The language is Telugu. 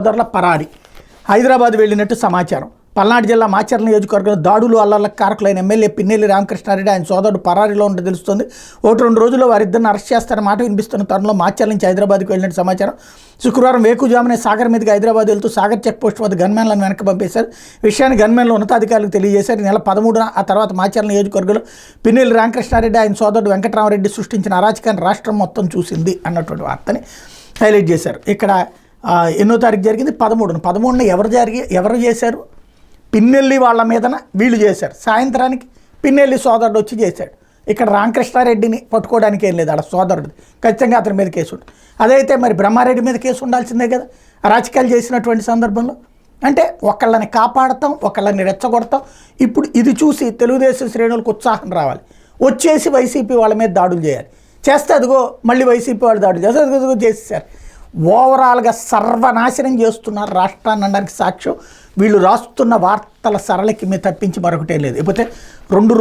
సోదరుల పరారి హైదరాబాద్ వెళ్ళినట్టు సమాచారం. పల్నాడు జిల్లా మాచర్ల నియోజకవర్గంలో దాడులు అల్లర్లకు కారకులైన ఎమ్మెల్యే పిన్నెల్లి రామకృష్ణారెడ్డి ఆయన సోదరుడు పరారీలో ఉంటే తెలుస్తుంది. 1-2 రోజుల్లో వారిద్దరిని అరెస్ట్ చేస్తారన్న మాట వినిపిస్తున్న తరుణంలో మాచర్ల నుంచి హైదరాబాద్కి వెళ్ళినట్టు సమాచారం. శుక్రవారం వేకుజామునే సాగర్ మీదుగా హైదరాబాద్ వెళ్తూ సాగర్ చెక్ పోస్ట్ వద్ద గన్మెన్లను వెనక్కి పంపేశారు. విషయాన్ని గన్మెన్లు ఉన్నతాధికారులకు తెలియజేశారు. నెల 13న ఆ తర్వాత మాచర్ల నియోజకవర్గంలో పిన్నెల్లి రామకృష్ణారెడ్డి ఆయన సోదరుడు వెంకటరామరెడ్డి సృష్టించిన అరాచకాన్ని రాష్ట్రం మొత్తం చూసింది అన్నటువంటి వార్తని హైలైట్ చేశారు. ఇక్కడ ఎన్నో తారీఖు జరిగింది 13న ఎవరు చేశారు? పిన్నెల్లి వాళ్ళ మీదన వీళ్ళు చేశారు. సాయంత్రానికి పిన్నెల్లి సోదరుడు వచ్చి చేశాడు. ఇక్కడ రామకృష్ణారెడ్డిని పట్టుకోవడానికి ఏం లేదు, ఆడ సోదరుడు ఖచ్చితంగా అతని మీద కేసు ఉంటుంది. అదైతే మరి బ్రహ్మారెడ్డి మీద కేసు ఉండాల్సిందే కదా రాజకీయాలు చేసినటువంటి సందర్భంలో. అంటే ఒకళ్ళని కాపాడతాం, ఒకళ్ళని రెచ్చగొడతాం. ఇప్పుడు ఇది చూసి తెలుగుదేశం శ్రేణులకు ఉత్సాహం రావాలి, వచ్చేసి వైసీపీ వాళ్ళ మీద దాడులు చేయాలి. చేస్తే అదిగో మళ్ళీ వైసీపీ వాళ్ళు దాడులు చేస్తే అదిగో చేసేసారు. ఓవరాల్గా సర్వనాశనం చేస్తున్నారు రాష్ట్రాన్ని అనడానికి సాక్ష్యం వీళ్ళు రాస్తున్న వార్తల సరళికి మీద తప్పించి మరొకటే లేదు. లేకపోతే 2